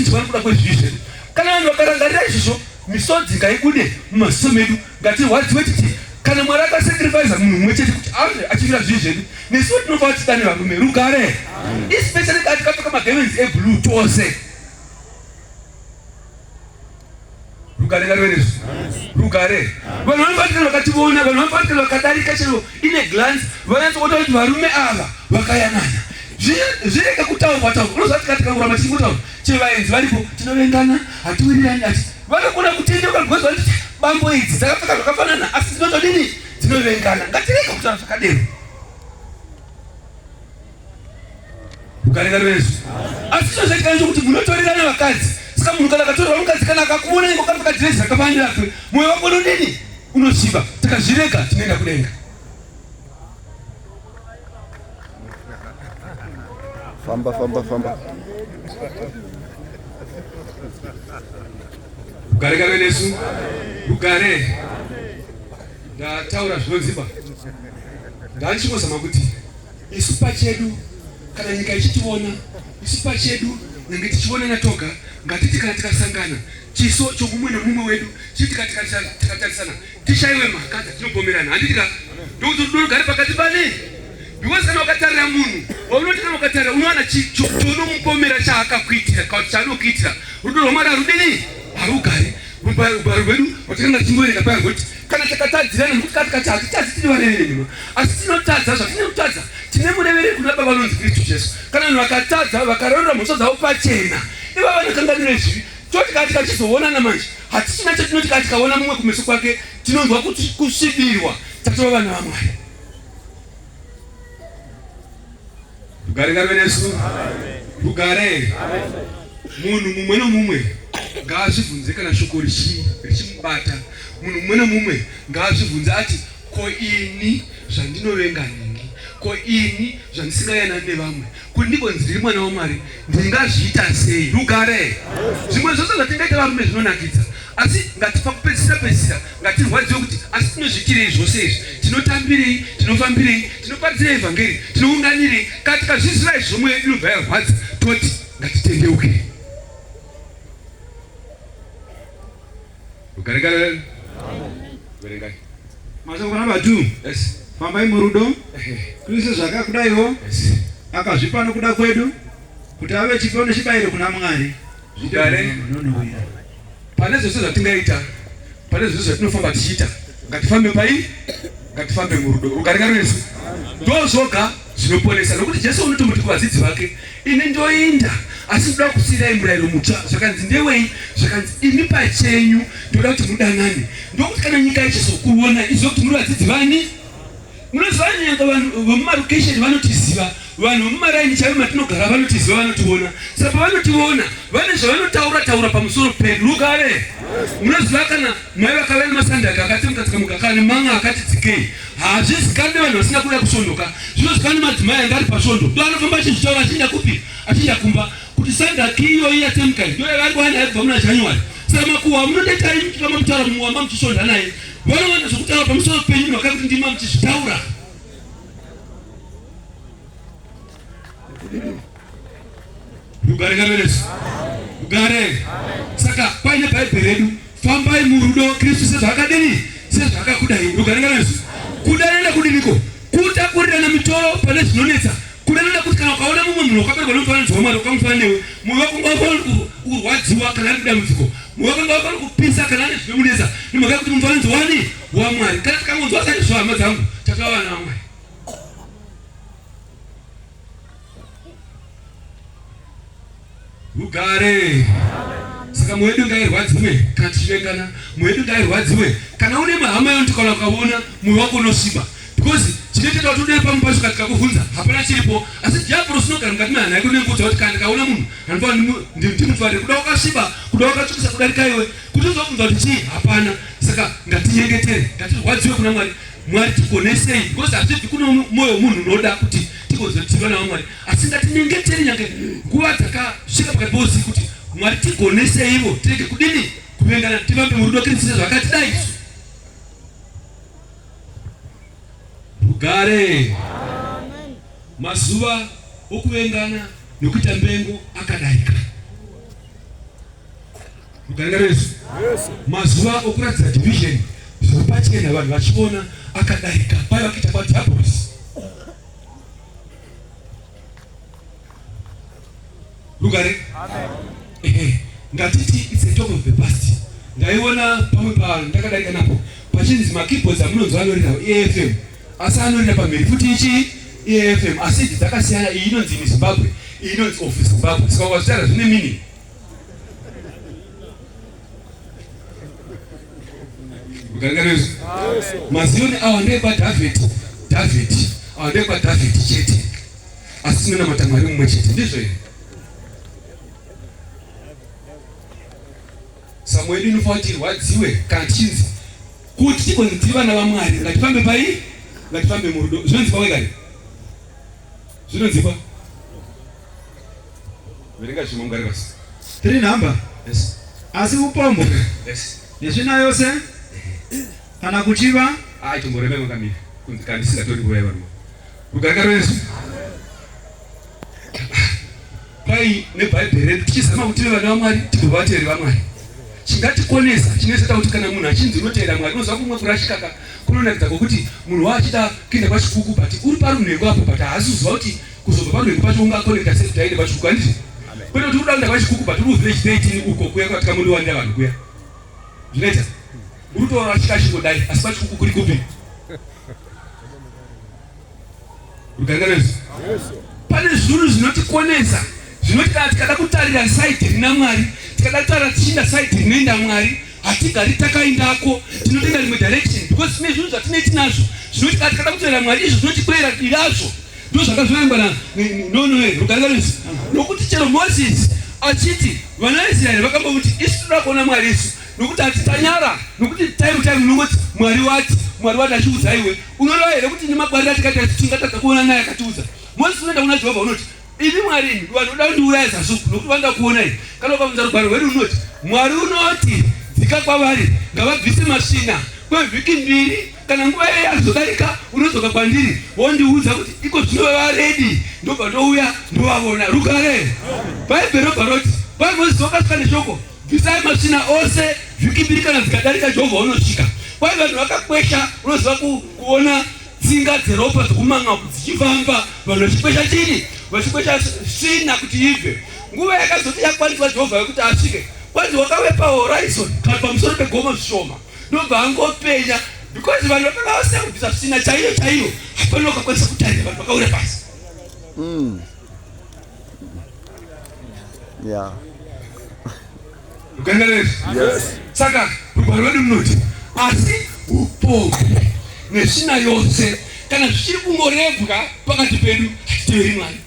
vazhinji vanokuda kwezvizvi. Kana vanhu vakarangarira izvozvo, misodzi ngaibude mumaziso medu. Ngatirwadziwe titi kana Mwari akasacrifice munhu mumwe chete kuti ave achifira zvizvi, nesuwo tinobva tidane varume. Rugare. Especially kati kapfeka magemenzi eblue tose. Rugare ngaruvenesu. Rugare. Vanhu vanofanikira vakationa, vanhu vanofanikira vakadarika chero ine glance, vanatsokuona kuti varume ava vakayanana. Zvireke kutaurwa taurwa. Unozvati kati kaurama tichingutaurwa chevaenzi varipo tinovengana hatiwirirani ati vanokona kutendeuka kugwezwa kuti bambo idzi dzakapfeka zvakafanana asi dzinotodini dzinovengana. Ngatireke kutaura zvakadero. Rugare ngaruvenesu. Asi chinozoitika kuti munotorerana vakadzi. Saka munhu kana akatorerwa mukadzi kana akakuona ingo kapfeka dhirezi rakafanira kwe, mwoyo wako unodini unoshiba. Tikazvireka tinoenda kudenga. Famba. Rugare ngaruvenesu. Rugare. Ndataura zvinonziba. Ndachingozama kuti isu pachedu kana nyika ichitiona, isu pachedu nenge tichionana toga, ngatiti kana tikasangana chiso chomumwe nomumwe wedu tikatarisana tishaiwe mhaka dzatinopomerana. Handitika ndokuti ndogare pakati pane. Because kana ukatarira munhu waunoti kana ukatarira unowana chonomupomera chaakakuitira kana chaanokuitira rudo rwamwari harudini harugare. Rubaro rwedu rwatakanga tichimboerenga paya kuti kana takatadzirana nokuti kati hatitadzi tiri varevere, asi tinotadza zvatinotadza tine murevere kuna Baba vanonzi Kristu Jesu. Kana vanhu vakatadza vakarorera mhosva dzavo pachena, iva vanokanganira zvivi. Toti kati kachizoonana manje hatichina chatinoti kati kaona mumwe kumeso kwake tinonzwa kuti kusvibirwa tatova vana vaMwari. Rugare ngaruvenesu. Rugare. Munhu mumwe nomumwe ngaazvibvunze kana shoko richimubata. Munhu mumwe nomumwe ngaazvibvunze ati ko ini zvandinovenga nhingi, ko ini zvandisingayanani nevamwe, kuti ndikonzi ndiri mwana waMwari ndingazviita sei? Rugare. Zvimwe zvose zvatingaita varume zvinonakidza, asi ngatifa kupedzisira ngatirwadziwe kuti asi tinozviitirei zvose izvi, tinotambirei, tinofambirei, tinoparidza evhangeri, tinounganirei. Kati kazvizira izvi zvomwe yedu inobva yarwadza toti ngatitendeuke. Rugare ngaruvenesu. Verengai. Mashoko namba 2. Yes. Fambai murudo. Kristu zvakakudaiwo akazvipa nokuda kwedu kuti ave chipo nechibayiro kuna Mwari. Rugare. Pane zvose zvatingaita, pane zvose zvatinofamba tichiita, ngatifambe pai, ngatifambe murudo. Rugare ngaruvenesu. Ndozvoga zvinoponesa, nokuti Jesu unotomoti kuvadzidzi vake, ini ndoenda asi ndoda kusiyirai murayiro mutsva. Zvakanzi ndewei? Zvakanzi imi pachenyu ndoda kuti mudanane. Ndokuti kana nyika ichizokuona izive kuti muri vadzidzi vani. Munoziva nyanga vanhu vemumarokesheni vanotiziva, vanhu vemumaraini chaivo matinogara vanotiziva, vanotiona. Saka pavanotiona vane zvavanotaura pamusoro pedu. Rugare. Munoziva kana mai vakava nemasandaka akati mukatikamuka kana manga akati dzikei, hazvizikanwi nevanhu vasina kuuya kusvondo. Zvinozikanwa nemadzimai anga ari pasvondo. Ndo anofamba achizvitaura achienda kupi? Achienda kumba. Kuti sandaki iyoyi yatemukai ndo yavari kuwana yabva muna January. Saka makuhwa munodetai mukama mutaura muwamba muchisonda naye. Vanowana zvokutaura pamusoro penyu vakakuti ndima muchizvitaura. Rugare ngaruvenesu. Rugare. Saka paine bhaibheri redu, fambai murudo Kristu sezvaakadini, sezvaakakudai. Rugare ngaruvenesu. Kudanana kudiniko? Kutakurirana mitoro pane zvinonetsa. Kudanana kuti kana ukaona mumwe munhu wakaberwa nomufananidzo waMwari ukamufana newe, mwoyo wako ngaufanira kurwadziwa kana ari kudambudziko. Mwoyo wako ngaufanira kupisa kana ane zvinomunetsa nemhaka yekuti mufananidzo wani waMwari. Kana tikangonzwa saizvo hama dzangu tatova vana vaMwari. Rugare. Saka mwoyo wedu ngairwadziwe kana tichivengana, mwoyo wedu ngairwadziwe kana une mahama yauti kana ukaona mwoyo wako unosviba. Because chinoita kuti ude pamupasho katika kuvhunza hapana chiripo, asi diablo sinogara mukati mehana yako nekuudza kuti kana ndikaona munhu anofanira ndimufarire kuda wakasviba, kuda wakatsvukisa kudarika iwe, kuti uzobvunza kuti chii? Hapana. Saka ngatinyengetere, ngatirwadziwe kuna Mwari. Mwari tikonesei, because hazvibvi kuno mwoyo womunhu unoda kuti tigozotiva nawaMwari, asi ngatinyengetere nyange nguva dzakasvika pakati pousiku kuti Mwari tigoneseivo tirege kudini kuvengana, tivambe murudo Kristu sezvaakatidai. Rugare. Mazuva okuvengana nokuita mbengo akadarika. Kugangarezo. Mazuva okuratidza division zvopachena vanhu vachiona akadarika pai vakuita paDiabolos. Rugare? Ngatiti it's a talk of the past. Ndaiona pamwe ndakadarika napo pachinzi makeyboards amunonzwa anorira AFM asi anorira pamberi futi ichi AFM asi dzakasiyana. Iyi inonzi Zimbabwe, iyi inonzi of Zimbabwe. Saka wazvitara zvine meaning. Kugangarezo. Mazioni awa ndeekwaDhavhidhi, awa ndeekwaDhavhidhi chete asi tinonamata Mwari mumwe chete. Ndizvo here? Samueri inofanira kuti rwadziwe kana tichinzi kuti tigonzi tiri vana vaMwari ngatifambe pai, ngatifambe murudo. Zvinonzikwa wegari? Zvinonzikwa? Verenga zvimwe mugari basi. 3 number. Yes. Asi upombo. Yes. Nezvina yose kana kuchiva itomboreme makamira kunzi kana ndisingatori nguva yevanhu. Kugangarezo. Pai neBhaibheri redu tichizama kuti tive vana vaMwari tigova vateeri vaMwari. Chingatikonesa chinoita kuti kana munhu achinzi unoteera Mwari unozwa kumwe kurashikaka kunoratidza kuti munhu waachida kuenda pachikuku but uri parunhengo apo but haasi kuziva kuti kuzobva parunhengo pacho ungakonekta sei kuti aende pachikuku. Handiti kwete kuti uda kuenda pachikuku but uri kuvillage 13 uko kuya kwatika mundiwanira vanhu kuya zvinoita uri kutorashika chingodai asi pachikuku kuri kupi? Rugangarezo. Pane zvinhu zvinotikonesa zvinoti kana tikada kutarira saiti rina Mwari, tikada kutarira tichinda saiti rinoenda Mwari, hatigari takaendako, tinotoenda rimwe direction because tine zvinhu zvatineti nazvo zvinoti kana tikada kuteerera Mwari izvo zvinotipwera tirazvo. Ndo zvakazorengwa nonoe. Rugangarezo. Nokuti chero Moses achiti vana vaIsraeri vakamboti isu toda kuona Mwari isu nokuti hatitanyara nokuti time unongoti Mwari wati achiudza iwe unoreva here kuti nemagwarira tikaita tingatadza kuona naye akatiudza. Moses unoenda kuna Jehovha unoti ini Mwari ini vanhu voda kundiuraya zazuku nokuti vanoda kuonai. Kana ukabvunza rugwaro rwedu unoti Mwari unoti dzika kwavari ngavabvise masvina kwevhiki 2 kana nguva yeye yazodarika unodzoka kwandiri wondiudza kuti iko zvinova redi ndobva ndouya ndovavona. Rugare. Bhaibheri robva roti pai Mozisi wakasvika neshoko bvisai masvina ose vhiki 2 kana dzikadarika Jehovha unosvika. Pai vanhu vakakwesha unoziva kuona tsinga dzeropa dzokumanga dzichifamba vanhu vachikwesha chini vachikwesha svina kuti ibve. Nguva yakazoti yakwaniswa Jehovha yekuti asvike kwanzi wakave pahorizon kana pamusoro pegoma zvishoma ndobva angopenya because vanhu vakanga vasina kubvisa svina chaiyo hapana wakakwanisa kutarira vanhu vakaura pasi. Yeah. Ukangarezo. Yes. Saka rugwaro rwedu runoti asi upofu nesvina yose kana zvichiri kungorebwa pakati pedu hatiteeri Mwari.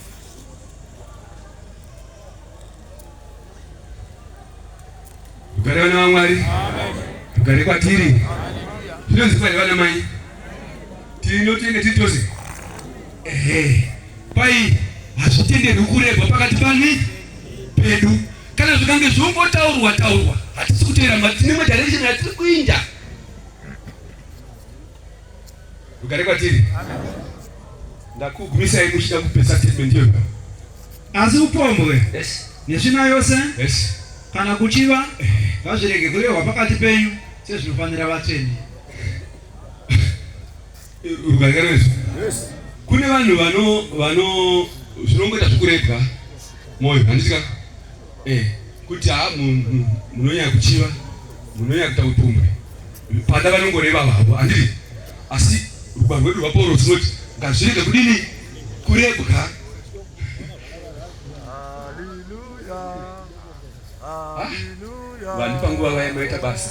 Rugare vana vaMwari. Rugare kwatiri. Zvinonzikwa nevana mai tiri notenge titozi pai hazvitenderwi kurebwa pakati pani pedu. Kana zvikange zvongotaurwa hatisi kuteera Mwari, tine imwe direction yatiri kuinda. Rugare kwatiri. Ndakugumisai muchida kupesa statement iyo. asi upombwe. Yes. Nezvina yose Yes. kana kuchiva ngazvirege kurehwa pakati penyu sezvinofanira vatsvene. Rugangarezo. Yes. Kune vanhu vano zvinongoita zvekurebwa moyo. Handisika kuti munonyanya kuchiva munonyanya kuita upombwe pada vanongoreva vavo. Handiti asi rugwaro rwedu rwaPauro runoti ngazvirege kudini kurebwa. Vanhu panguva vaita basa.